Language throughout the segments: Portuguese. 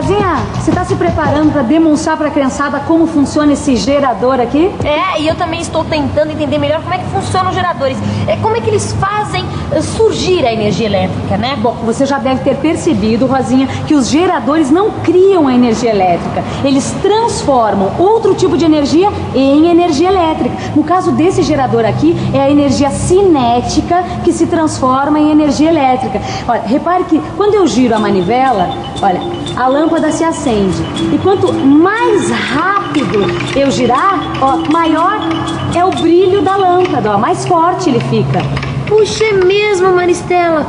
Rosinha, você tá se preparando para demonstrar para a criançada como funciona esse gerador aqui? É, e eu também estou tentando entender melhor como é que funcionam os geradores. Como é que eles fazem surgir a energia elétrica, né? Bom, você já deve ter percebido, Rosinha, que os geradores não criam a energia elétrica. Eles transformam outro tipo de energia em energia elétrica. No caso desse gerador aqui, é a energia cinética que se transforma em energia elétrica. Olha, repare que quando eu giro a manivela, olha, a lâmpada se acende. E quanto mais rápido eu girar, ó, maior é o brilho da lâmpada, ó, mais forte ele fica. Puxa, é mesmo, Maristela.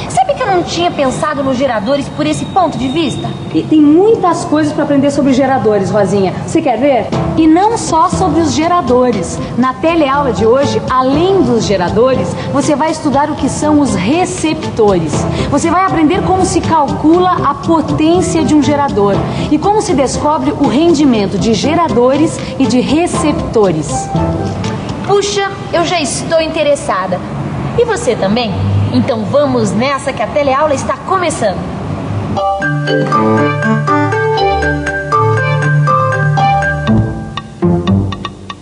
Sabe que eu não tinha pensado nos geradores por esse ponto de vista? E tem muitas coisas para aprender sobre geradores, Rosinha. Você quer ver? E não só sobre os geradores. Na teleaula de hoje, além dos geradores, você vai estudar o que são os receptores. Você vai aprender como se calcula a potência de um gerador e como se descobre o rendimento de geradores e de receptores. Puxa, eu já estou interessada. E você também? Então vamos nessa que a teleaula está começando.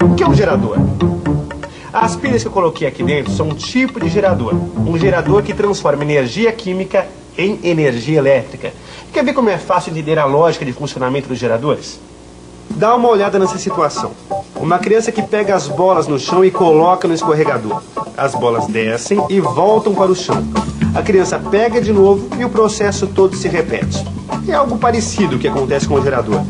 O que é um gerador? As pilhas que eu coloquei aqui dentro são um tipo de gerador. Um gerador que transforma energia química em energia elétrica. Quer ver como é fácil entender a lógica de funcionamento dos geradores? Dá uma olhada nessa situação. Uma criança que pega as bolas no chão e coloca no escorregador. As bolas descem e voltam para o chão. A criança pega de novo e o processo todo se repete. É algo parecido que acontece com o gerador.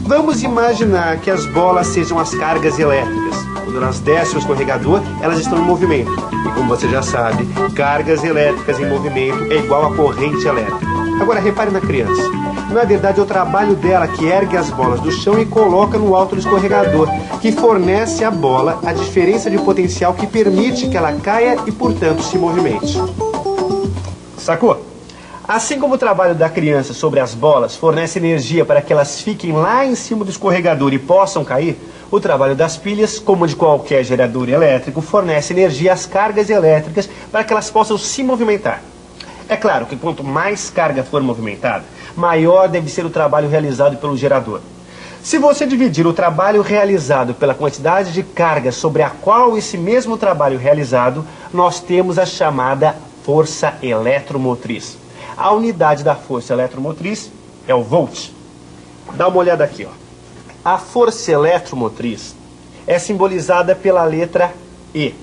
Vamos imaginar que as bolas sejam as cargas elétricas. Quando elas descem o escorregador, elas estão em movimento. E como você já sabe, cargas elétricas em movimento é igual a corrente elétrica. Agora repare na criança. Na verdade é o trabalho dela que ergue as bolas do chão e coloca no alto do escorregador, que fornece à bola a diferença de potencial que permite que ela caia e, portanto, se movimente. Sacou? Assim como o trabalho da criança sobre as bolas fornece energia para que elas fiquem lá em cima do escorregador e possam cair, o trabalho das pilhas, como de qualquer gerador elétrico, fornece energia às cargas elétricas para que elas possam se movimentar. É claro que quanto mais carga for movimentada, maior deve ser o trabalho realizado pelo gerador. Se você dividir o trabalho realizado pela quantidade de carga sobre a qual esse mesmo trabalho realizado, nós temos a chamada força eletromotriz. A unidade da força eletromotriz é o volt. Dá uma olhada aqui, ó. A força eletromotriz é simbolizada pela letra E.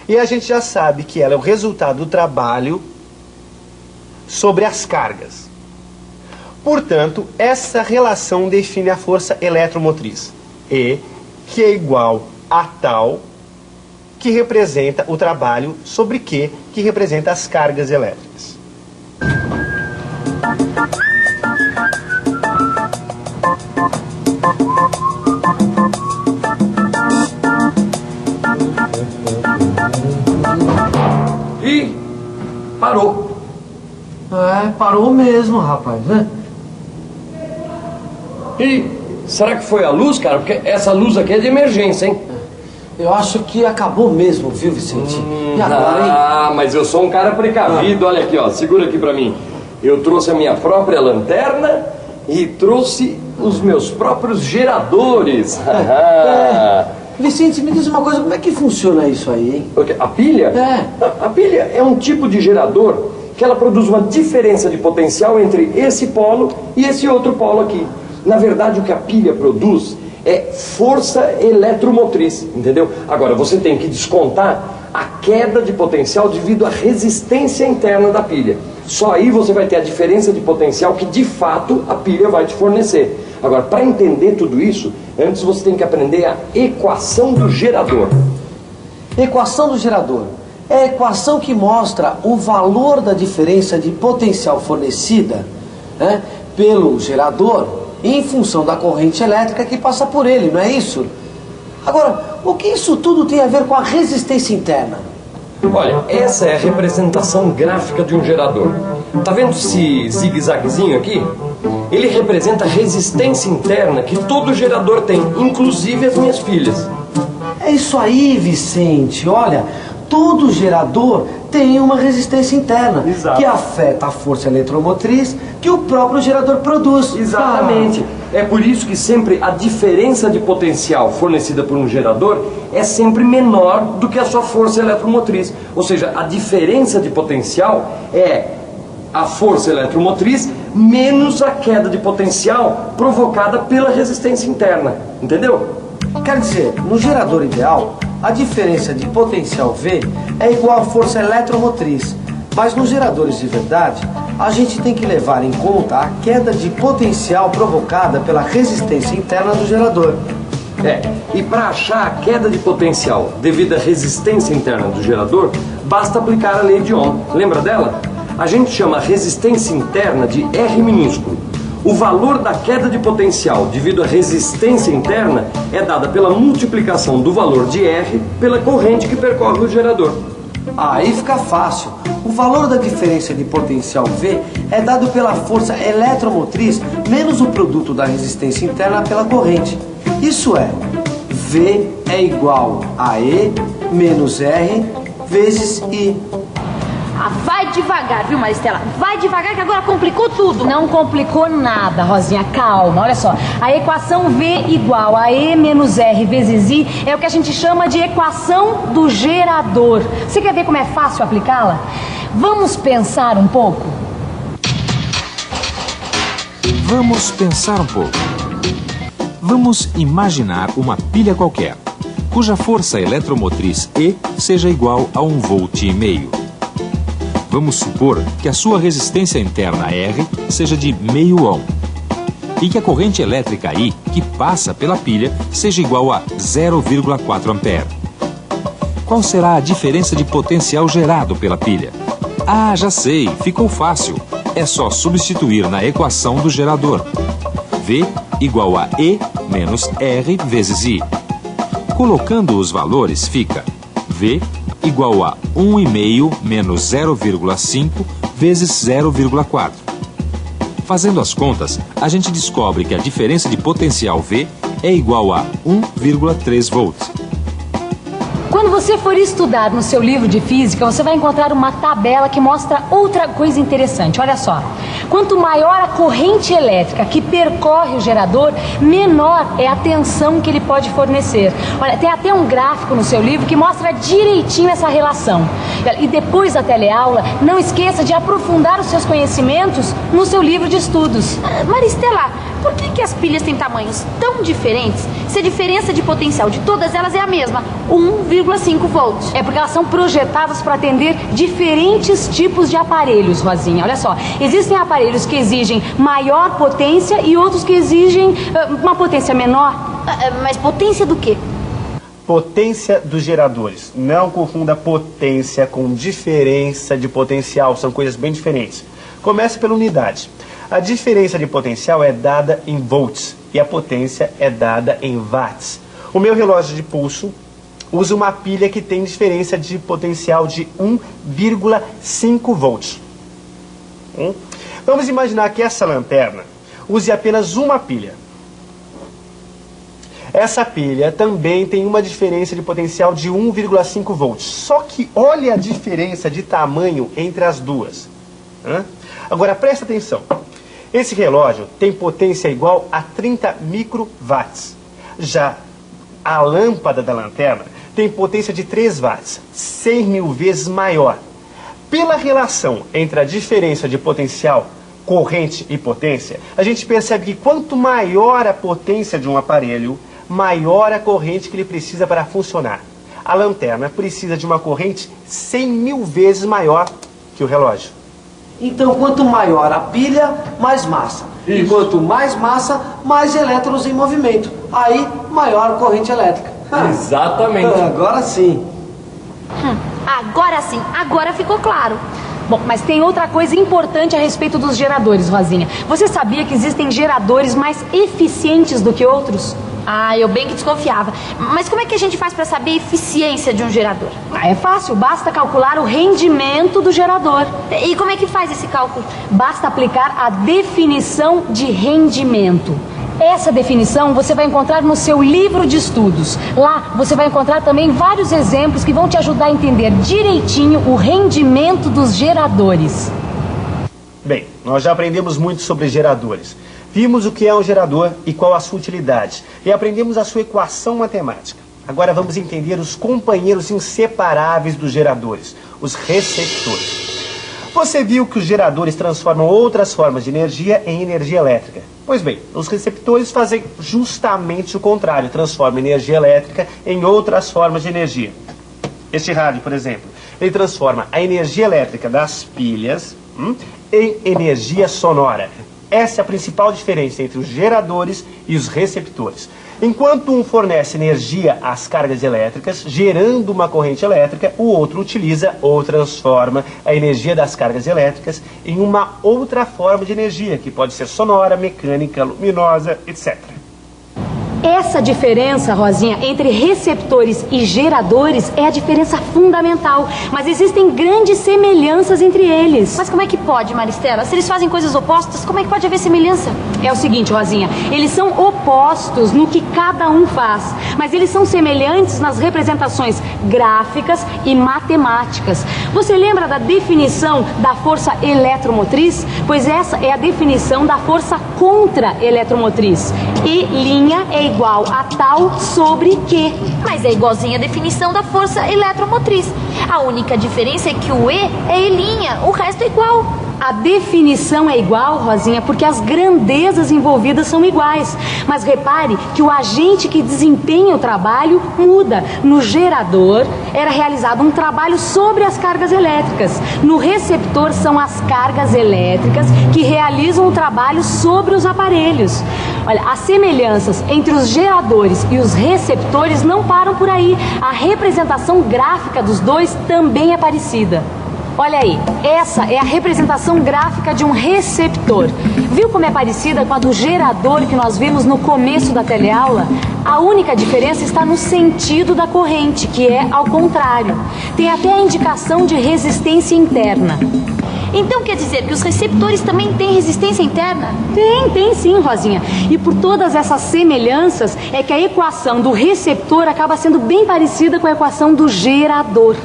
E a gente já sabe que ela é o resultado do trabalho sobre as cargas. Portanto, essa relação define a força eletromotriz. E, que é igual a tal, que representa o trabalho sobre Q, que representa as cargas elétricas. E parou. É, parou mesmo, rapaz, né? E será que foi a luz, cara? Porque essa luz aqui é de emergência, hein? Eu acho que acabou mesmo, viu, Vicente? E agora, hein? Ah, mas eu sou um cara precavido. Olha aqui, ó, segura aqui pra mim. Eu trouxe a minha própria lanterna e trouxe os meus próprios geradores. Vicente, me diz uma coisa, como é que funciona isso aí, hein? A pilha? É. A pilha é um tipo de gerador que ela produz uma diferença de potencial entre esse polo e esse outro polo aqui. Na verdade, o que a pilha produz é força eletromotriz, entendeu? Agora, você tem que descontar a queda de potencial devido à resistência interna da pilha. Só aí você vai ter a diferença de potencial que, de fato, a pilha vai te fornecer. Agora, para entender tudo isso, antes você tem que aprender a equação do gerador. Equação do gerador é a equação que mostra o valor da diferença de potencial fornecida, né, pelo gerador em função da corrente elétrica que passa por ele, não é isso? Agora, o que isso tudo tem a ver com a resistência interna? Olha, essa é a representação gráfica de um gerador. Tá vendo esse zigue-zaguezinho aqui? Ele representa a resistência interna que todo gerador tem, inclusive as minhas pilhas. É isso aí, Vicente. Olha, todo gerador tem uma resistência interna. Exato. Que afeta a força eletromotriz que o próprio gerador produz. Exatamente. É por isso que sempre a diferença de potencial fornecida por um gerador é sempre menor do que a sua força eletromotriz. Ou seja, a diferença de potencial é a força eletromotriz menos a queda de potencial provocada pela resistência interna. Entendeu? Quer dizer, no gerador ideal, a diferença de potencial V é igual à força eletromotriz. Mas nos geradores de verdade, a gente tem que levar em conta a queda de potencial provocada pela resistência interna do gerador. E para achar a queda de potencial devido à resistência interna do gerador, basta aplicar a lei de Ohm. Lembra dela? A gente chama a resistência interna de R minúsculo. O valor da queda de potencial devido à resistência interna é dada pela multiplicação do valor de R pela corrente que percorre o gerador. Aí fica fácil. O valor da diferença de potencial V é dado pela força eletromotriz menos o produto da resistência interna pela corrente. Isso é, V é igual a E menos R vezes I. Ah, vai devagar, viu, Maristela? Vai devagar que agora complicou tudo. Não complicou nada, Rosinha, calma, olha só. A equação V igual a E menos R vezes I é o que a gente chama de equação do gerador. Você quer ver como é fácil aplicá-la? Vamos pensar um pouco? Vamos pensar um pouco. Vamos imaginar uma pilha qualquer, cuja força eletromotriz E seja igual a 1,5 volt. Vamos supor que a sua resistência interna R seja de meio ohm e que a corrente elétrica I, que passa pela pilha, seja igual a 0,4 ampere. Qual será a diferença de potencial gerado pela pilha? Ah, já sei, ficou fácil. É só substituir na equação do gerador. V igual a E menos R vezes I. Colocando os valores, fica V igual a 1,5 menos 0,5 vezes 0,4. Fazendo as contas, a gente descobre que a diferença de potencial V é igual a 1,3 volts. Quando você for estudar no seu livro de física, você vai encontrar uma tabela que mostra outra coisa interessante. Olha só, quanto maior a corrente elétrica que percorre o gerador, menor é a tensão que ele pode fornecer. Olha, tem até um gráfico no seu livro que mostra direitinho essa relação. E depois da teleaula, não esqueça de aprofundar os seus conhecimentos no seu livro de estudos. Maristela, por que as pilhas têm tamanhos tão diferentes se a diferença de potencial de todas elas é a mesma, 1,5 volts? É porque elas são projetadas para atender diferentes tipos de aparelhos, Rosinha. Olha só, existem aparelhos que exigem maior potência e outros que exigem uma potência menor. Mas potência do quê? Potência dos geradores. Não confunda potência com diferença de potencial, são coisas bem diferentes. Começa pela unidade. A diferença de potencial é dada em volts e a potência é dada em watts. O meu relógio de pulso usa uma pilha que tem diferença de potencial de 1,5 volts. Vamos imaginar que essa lanterna use apenas uma pilha. Essa pilha também tem uma diferença de potencial de 1,5 volts. Só que olha a diferença de tamanho entre as duas. Agora presta atenção. Esse relógio tem potência igual a 30 microwatts. Já a lâmpada da lanterna tem potência de 3 watts, 100 mil vezes maior. Pela relação entre a diferença de potencial, corrente e potência, a gente percebe que quanto maior a potência de um aparelho, maior a corrente que ele precisa para funcionar. A lanterna precisa de uma corrente 100 mil vezes maior que o relógio. Então, quanto maior a pilha, mais massa. Isso. E quanto mais massa, mais elétrons em movimento. Aí, maior a corrente elétrica. Exatamente. Agora sim. Agora sim, agora ficou claro. Bom, mas tem outra coisa importante a respeito dos geradores, Rosinha. Você sabia que existem geradores mais eficientes do que outros? Ah, eu bem que desconfiava. Mas como é que a gente faz para saber a eficiência de um gerador? É fácil, basta calcular o rendimento do gerador. E como é que faz esse cálculo? Basta aplicar a definição de rendimento. Essa definição você vai encontrar no seu livro de estudos. Lá você vai encontrar também vários exemplos que vão te ajudar a entender direitinho o rendimento dos geradores. Bem, nós já aprendemos muito sobre geradores. Vimos o que é um gerador e qual a sua utilidade. E aprendemos a sua equação matemática. Agora vamos entender os companheiros inseparáveis dos geradores, os receptores. Você viu que os geradores transformam outras formas de energia em energia elétrica. Pois bem, os receptores fazem justamente o contrário, transformam energia elétrica em outras formas de energia. Este rádio, por exemplo, ele transforma a energia elétrica das pilhas em energia sonora. Essa é a principal diferença entre os geradores e os receptores. Enquanto um fornece energia às cargas elétricas, gerando uma corrente elétrica, o outro utiliza ou transforma a energia das cargas elétricas em uma outra forma de energia, que pode ser sonora, mecânica, luminosa, etc. Essa diferença, Rosinha, entre receptores e geradores é a diferença fundamental. Mas existem grandes semelhanças entre eles. Mas como é que pode, Maristela? Se eles fazem coisas opostas, como é que pode haver semelhança? É o seguinte, Rosinha, eles são opostos no que cada um faz, mas eles são semelhantes nas representações gráficas e matemáticas. Você lembra da definição da força eletromotriz? Pois essa é a definição da força contra-eletromotriz. E' é igual a tal sobre que. Mas é igualzinha a definição da força eletromotriz. A única diferença é que o E é E', o resto é igual. A definição é igual, Rosinha, porque as grandezas envolvidas são iguais. Mas repare que o agente que desempenha o trabalho muda. No gerador era realizado um trabalho sobre as cargas elétricas. No receptor são as cargas elétricas que realizam o trabalho sobre os aparelhos. Olha, as semelhanças entre os geradores e os receptores não param por aí. A representação gráfica dos dois também é parecida. Olha aí, essa é a representação gráfica de um receptor. Viu como é parecida com a do gerador que nós vimos no começo da teleaula? A única diferença está no sentido da corrente, que é ao contrário. Tem até a indicação de resistência interna. Então quer dizer que os receptores também têm resistência interna? Tem sim, Rosinha. E por todas essas semelhanças é que a equação do receptor acaba sendo bem parecida com a equação do gerador.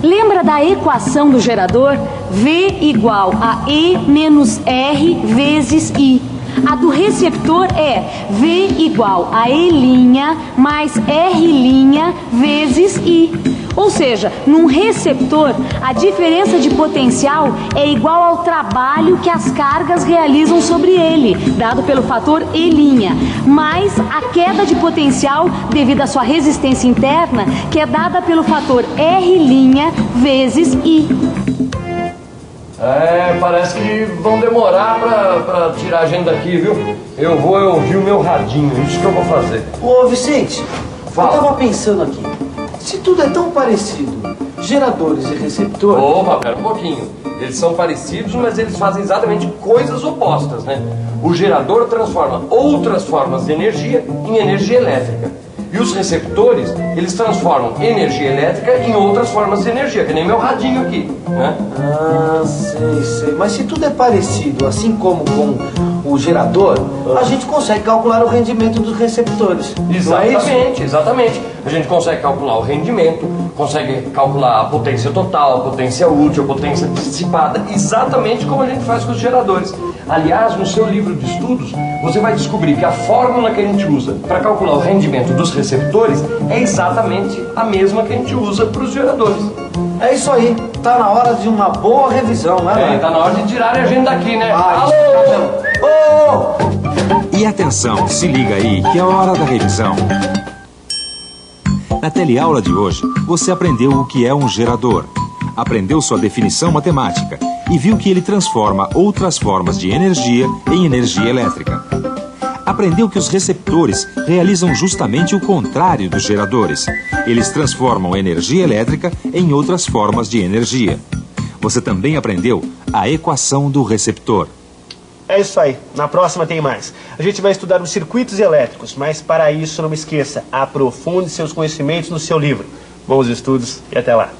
Lembra da equação do gerador? V igual a E menos R vezes I. A do receptor é V igual a E' mais R' vezes I. Ou seja, num receptor, a diferença de potencial é igual ao trabalho que as cargas realizam sobre ele, dado pelo fator E', mais a queda de potencial devido à sua resistência interna, que é dada pelo fator R' vezes I. Parece que vão demorar pra tirar a gente daqui, viu? Eu vou ouvir o meu radinho, isso que eu vou fazer. Ô, Vicente, Fala. eu tava pensando aqui. Se tudo é tão parecido, geradores e receptores... Opa, pera um pouquinho. Eles são parecidos, mas eles fazem exatamente coisas opostas, né? O gerador transforma outras formas de energia em energia elétrica. E os receptores, eles transformam energia elétrica em outras formas de energia, que nem meu radinho aqui, né? Ah, sei. Mas se tudo é parecido, assim como com o gerador, a gente consegue calcular o rendimento dos receptores. Exatamente. A gente consegue calcular o rendimento, consegue calcular a potência total, a potência útil, a potência dissipada, exatamente como a gente faz com os geradores. Aliás, no seu livro de estudos, você vai descobrir que a fórmula que a gente usa para calcular o rendimento dos receptores é exatamente a mesma que a gente usa para os geradores. É isso aí, tá na hora de uma boa revisão, né? Tá na hora de tirarem a gente daqui, né? Alô! E atenção, se liga aí, que é a hora da revisão. Na teleaula de hoje, você aprendeu o que é um gerador, aprendeu sua definição matemática e viu que ele transforma outras formas de energia em energia elétrica. Aprendeu que os receptores realizam justamente o contrário dos geradores. Eles transformam energia elétrica em outras formas de energia. Você também aprendeu a equação do receptor. É isso aí, na próxima tem mais. A gente vai estudar os circuitos elétricos, mas para isso não esqueça, aprofunde seus conhecimentos no seu livro. Bons estudos e até lá.